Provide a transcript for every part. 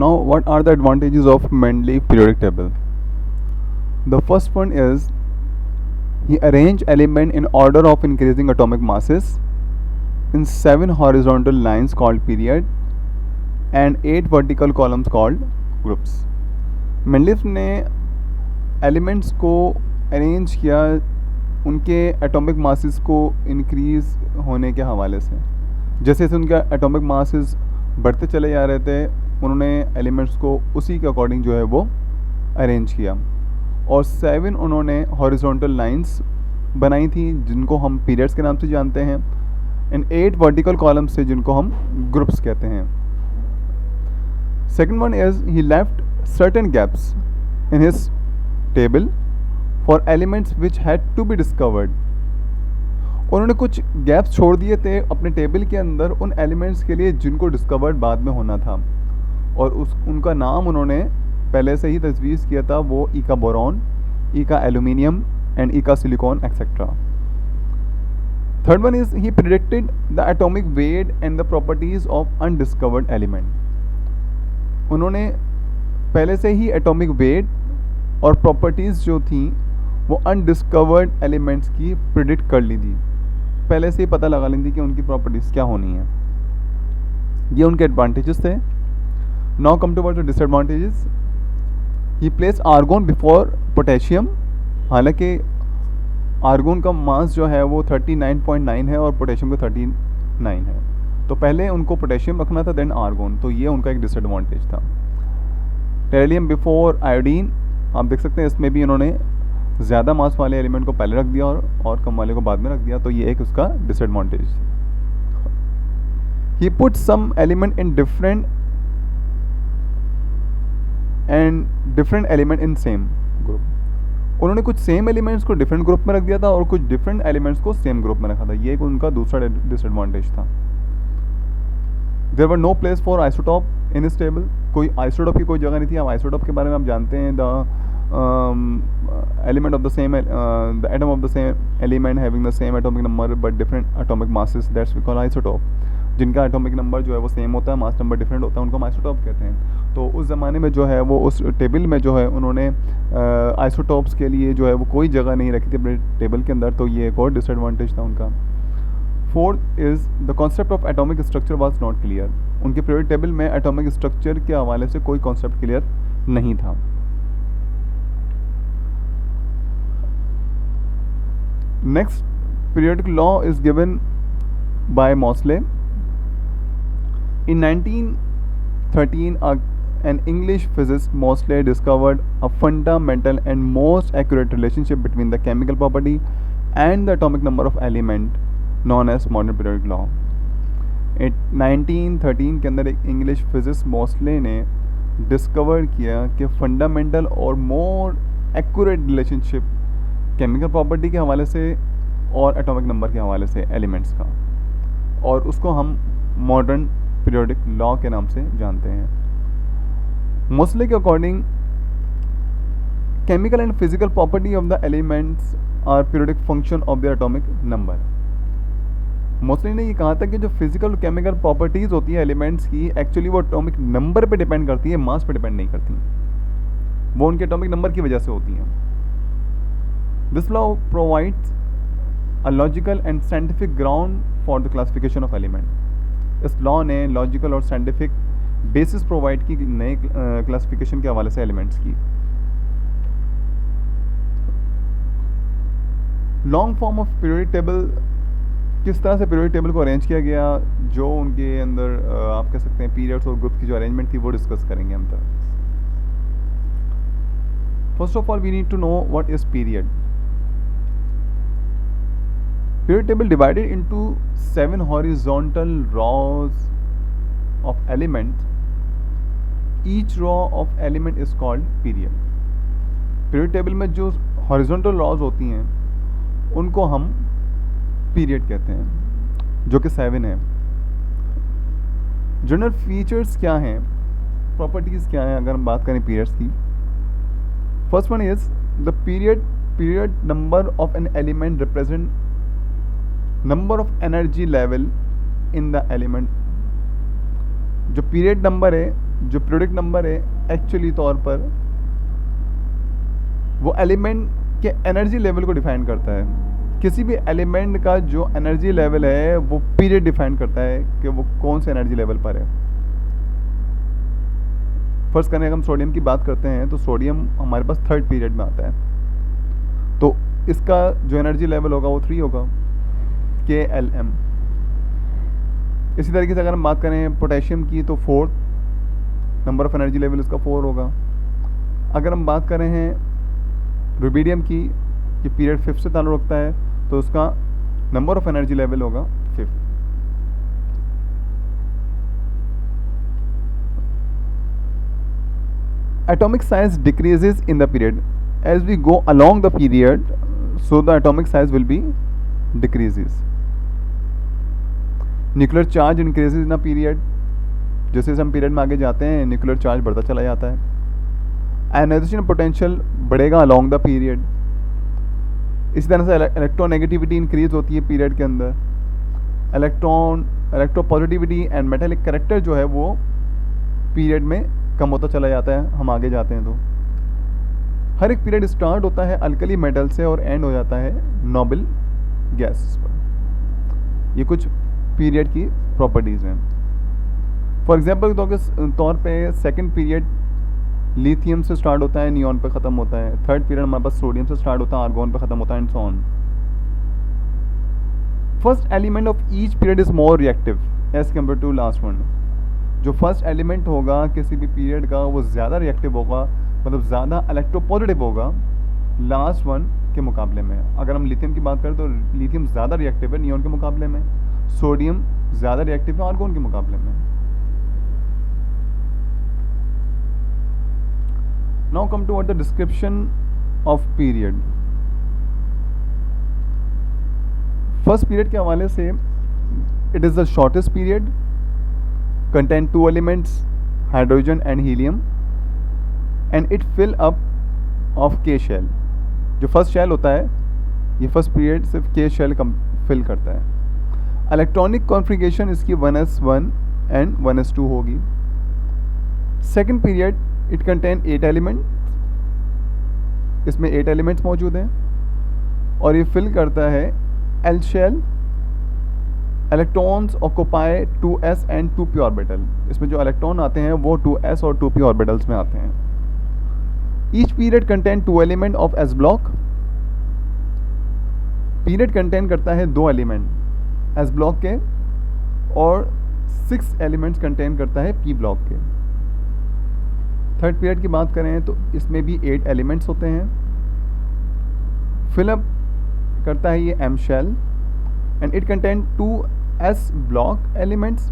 Now, what are the advantages of Mendeleev periodic table? The first one is he arranged element in order of increasing atomic masses in 7 horizontal lines called period and 8 vertical columns called groups. Mendeleev ने elements को arrange किया उनके atomic masses को increase होने के हवाले से. जैसे जैसे उनका एटॉमिक मासेस बढ़ते चले जा रहे थे उन्होंने एलिमेंट्स को उसी के अकॉर्डिंग जो है वो अरेंज किया. और 7 उन्होंने हॉरिजॉन्टल लाइंस बनाई थी जिनको हम पीरियड्स के नाम से जानते हैं एंड 8 वर्टिकल कॉलम्स से जिनको हम ग्रुप्स कहते हैं. Second one is he left certain gaps in his table for elements which had to be discovered. उन्होंने कुछ गैप्स छोड़ दिए थे अपने टेबल के अंदर उन एलिमेंट्स के लिए जिनको डिस्कवर्ड बाद में होना था और उनका नाम उन्होंने पहले से ही तजवीज़ किया था. वो eka boron, eka aluminium and eka silicon etcetera. Third one is he predicted the atomic weight and the properties of undiscovered element. उन्होंने पहले से ही एटॉमिक वेट और प्रॉपर्टीज़ जो थी वो अनडिस्कवर्ड एलिमेंट्स की प्रिडिक्ट कर ली थी. पहले से ही पता लगा ली थी कि उनकी प्रॉपर्टीज़ क्या होनी है. ये उनके एडवांटेजेस थे. Now come to the disadvantages. He place argon before potassium. हालांकि आर्गोन का मास जो है वो 39.9 है और पोटेशियम का 39 है, तो पहले उनको पोटेशियम रखना था देन आर्गोन. तो ये उनका एक डिसएडवांटेज था. Tellurium before iodine. आप देख सकते हैं इसमें भी उन्होंने ज़्यादा मास वाले एलिमेंट को पहले रख दिया और कम वाले को बाद में रख दिया. तो ये एक उसका disadvantage. He put some element in different element in same group. उन्होंने कुछ सेम एलिमेंट्स को डिफरेंट ग्रुप में रख दिया था और कुछ डिफरेंट एलिमेंट्स को सेम ग्रुप में रखा था. ये एक उनका दूसरा डिसएडवांटेज था. There were no place for isotope in इस टेबल. कोई आइसोटॉप की कोई जगह नहीं थी. अब आइसोटॉप के बारे में आप जानते हैं the element of the same the atom of the same element having the same atomic number but different atomic masses, that's we call isotope. जिनका एटॉमिक नंबर जो है वो सेम होता है, मास नंबर डिफरेंट होता है, उनको हम आइसोटॉप कहते हैं. तो उस ज़माने में जो है वो उस टेबल में जो है उन्होंने आइसोटॉप्स के लिए जो है वो कोई जगह नहीं रखी थी अपने टेबल के अंदर. तो ये एक और डिसएडवांटेज था उनका. Fourth is the concept of atomic structure was not clear. उनके पीरियड टेबल में एटॉमिक स्ट्रक्चर के हवाले से कोई कॉन्सेप्ट क्लियर नहीं था. Next periodic law is given by Mauchly. In 1913, an English physicist Moseley discovered a fundamental and most accurate relationship between the chemical property and the atomic number of element known as modern periodic law. 1913 के अंदर एक English physicist Mauchly ने discover किया कि fundamental और more accurate relationship chemical property के हवाले से और एटॉमिक नंबर के हवाले से एलिमेंट्स का, और उसको हम मॉडर्न पीरियोडिक लॉ के नाम से जानते हैं. मोस्ले के according chemical and physical property of the elements are periodic function of the atomic number. Moseley ने ये कहा था कि जो फिजिकल और केमिकल प्रॉपर्टीज़ होती है एलिमेंट्स की, एक्चुअली वो एटॉमिक नंबर पे डिपेंड करती है, मास पे डिपेंड नहीं करती. वो उनके एटॉमिक नंबर की वजह से होती हैं. This law provides a logical and scientific ground for the classification of element. इस लॉ ने लॉजिकल और साइंटिफिक बेसिस प्रोवाइड की नए क्लासिफिकेशन के हवाले से एलिमेंट्स की. Long form of periodic table. किस तरह से पीरियोडिक टेबल को अरेंज किया गया, जो उनके अंदर आप कह सकते हैं पीरियड्स और ग्रुप की जो अरेंजमेंट थी वो डिस्कस करेंगे हम तक. First of all we need to know what is period. Periodic table divided into 7 horizontal rows of elements. Each row of element is called period. Periodic table में जो horizontal rows होती हैं उनको हम period कहते हैं, जो कि 7 है. जनरल फीचर्स क्या हैं, प्रॉपर्टीज़ क्या हैं अगर हम बात करें periods की. First one is the period number of an element represent number of energy level in the element. जो पीरियड नंबर है जो पीरियोडिक नंबर है एक्चुअली तौर पर वो एलिमेंट के एनर्जी लेवल को डिफाइन करता है। किसी भी एलिमेंट का जो एनर्जी लेवल है वो पीरियड डिफाइन करता है कि वो कौन से एनर्जी लेवल पर है। फर्स्ट करने हम सोडियम की बात करते हैं तो सोडियम हमारे पास थर्ड पीरियड में आता है, तो इसका जो एनर्जी लेवल होगा वो 3 होगा, KLm। इसी तरीके से अगर हम बात करें पोटेशियम की तो fourth number of energy level इसका 4 होगा। अगर हम बात करें हैं रुबीडियम की, ये पीरियड 5 से ताल्लुक़ रखता है, तो उसका नंबर ऑफ एनर्जी लेवल होगा 5। atomic size decreases in the period as we go along the period, so the atomic size will be decreases. Nuclear charge increases in a period, जैसे हम पीरियड में आगे जाते हैं न्यूक्लियर चार्ज बढ़ता चला जाता है। आयनाइजेशन पोटेंशियल बढ़ेगा अलोंग द पीरियड। इसी तरह से इलेक्ट्रोनेगेटिविटी इंक्रीज होती है पीरियड के अंदर। इलेक्ट्रोपॉजिटिविटी एंड मेटालिक कैरेक्टर जो है वो पीरियड में कम होता चला जाता है, हम आगे जाते हैं तो। हर एक पीरियड स्टार्ट होता है अल्कली मेटल से और एंड हो जाता है नोबल गैस पर। ये कुछ पीरियड की प्रॉपर्टीज़ हैं। फॉर एग्जांपल के तौर पे सेकंड पीरियड लिथियम से स्टार्ट होता है, नियॉन पे ख़त्म होता है। थर्ड पीरियड हमारे पास सोडियम से स्टार्ट होता है, आर्गॉन पे ख़त्म होता है, and so on. First element of each period is more reactive as compare to last one. जो फर्स्ट एलिमेंट होगा किसी भी पीरियड का वो ज़्यादा रिएक्टिव होगा, मतलब ज़्यादा इलेक्ट्रोपॉजिटिव होगा लास्ट वन के मुकाबले में। अगर हम लिथियम की बात करें तो लिथियम ज़्यादा रिएक्टिव है नियॉन के मुकाबले में, सोडियम ज़्यादा रिएक्टिव है आर्गॉन के मुकाबले में। Now come to the description of period. First period के हवाले से it is the shortest period, contain 2 elements hydrogen and helium and it fill up of K shell। जो फर्स्ट शेल होता है ये फर्स्ट पीरियड सिर्फ K शेल फिल करता है। इलेक्ट्रॉनिक कॉन्फ़िगरेशन इसकी 1s1 एंड 1s2 होगी। Second period it contain 8 element, इसमें 8 एलिमेंट्स मौजूद हैं और ये फिल करता है L shell. Electrons occupy 2s and 2p orbital. इसमें जो इलेक्ट्रॉन आते हैं वो 2s और 2p ऑर्बिटल्स में आते हैं। Each period contain 2 element of s block. Period contain करता है 2 एलिमेंट s ब्लॉक के और 6 एलिमेंट्स कंटेन करता है p ब्लॉक के। थर्ड पीरियड की बात करें तो इसमें भी 8 एलिमेंट्स होते हैं। फिलअप करता है ये m shell and it contain 2s block elements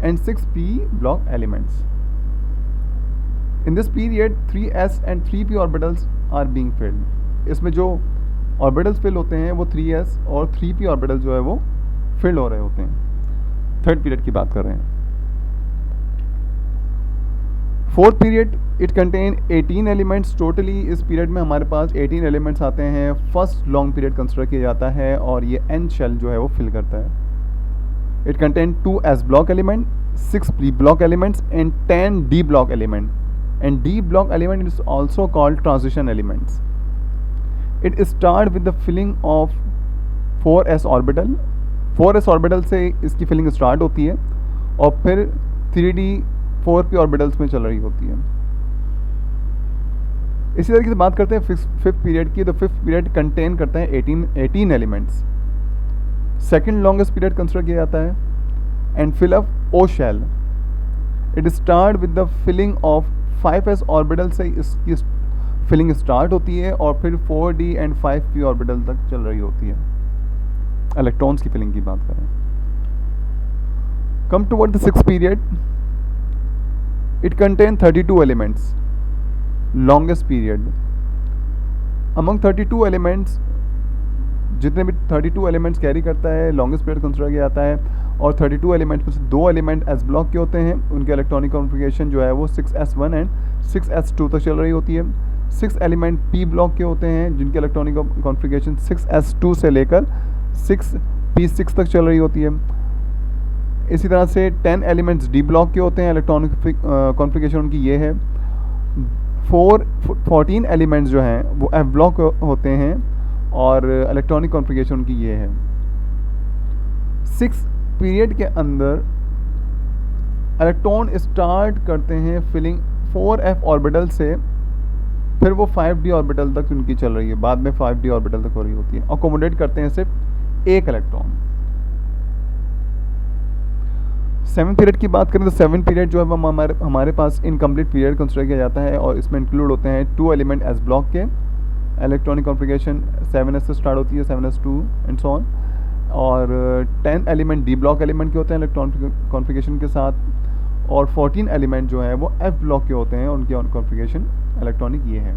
and 6p block elements. In this period 3s and 3p orbitals are being filled. इसमें जो orbitals fill होते हैं वो 3s और 3p orbitals जो है वो fill हो रहे होते हैं। थर्ड पीरियड की बात कर रहे हैं। Fourth period it contain 18 elements totally. इस पीरियड में हमारे पास 18 एलिमेंट्स आते हैं। फर्स्ट लॉन्ग पीरियड कंसिडर किया जाता है और ये एन शेल जो है वो फिल करता है। It contain 2s block element, 6 p block elements and 10 d block element and d block element is also called transition elements. It start with the filling of 4s orbital. 4s orbital से इसकी filling start होती है और फिर 3d 4p orbitals में चल रही होती है। इसी तरीके से बात करते हैं फिफ्थ पीरियड की, तो फिफ्थ पीरियड कंटेन करता है 18 elements. Second longest period consider किया जाता है and fill up O shell. It start with the filling of 5s orbital से इसकी फिलिंग स्टार्ट होती है और फिर 4d एंड 5p ऑर्बिटल तक चल रही होती है। इलेक्ट्रॉन्स की फिलिंग की बात करें। Come toward the sixth period it contain 32 elements, longest period. Among 32 elements, जितने भी 32 एलिमेंट्स कैरी करता है लॉन्गेस्ट पीरियड कंसिडर किया जाता है और 32 एलिमेंट्स में से 2 एलिमेंट एस ब्लॉक के होते हैं। उनके इलेक्ट्रॉनिक कॉन्फ़िगरेशन जो है वो 6s1 एंड 6s2 तक चल रही होती है। 6 एलिमेंट पी ब्लॉक के होते हैं जिनके इलेक्ट्रॉनिक कॉन्फ़िगरेशन 6s2 से लेकर 6p6 तक चल रही होती है। इसी तरह से 10 एलिमेंट्स डी ब्लॉक के होते हैं, इलेक्ट्रॉनिक कॉन्फ़िगरेशन उनकी ये है। 14 एलिमेंट्स जो हैं वो एफ ब्लॉक होते हैं और इलेक्ट्रॉनिक कॉन्फ़िगरेशन उनकी ये है। 6 पीरियड के अंदर इलेक्ट्रॉन स्टार्ट करते हैं फिलिंग 4f ऑर्बिटल से, फिर वो 5d ऑर्बिटल तक उनकी चल रही है, बाद में 5d ऑर्बिटल तक हो रही होती है। अकोमोडेट करते हैं सिर्फ एक इलेक्ट्रॉन। 7 पीरियड की बात करें तो 7 पीरियड जो है वो हमारे पास इनकम्प्लीट पीरियड कंसिडर किया जाता है और इसमें इंक्लूड होते हैं 2 एलिमेंट एस ब्लॉक के। इलेक्ट्रॉनिक कॉन्फ़िगरेशन 7s से स्टार्ट होती है, 7s2 एंड सो ऑन, और 10 एलिमेंट डी ब्लॉक एलिमेंट के होते हैं इलेक्ट्रॉनिक कॉन्फ़िगरेशन के साथ, और 14 एलिमेंट जो है वो एफ ब्लॉक के होते हैं, उनकी कॉन्फ़िगरेशन इलेक्ट्रॉनिक ये है।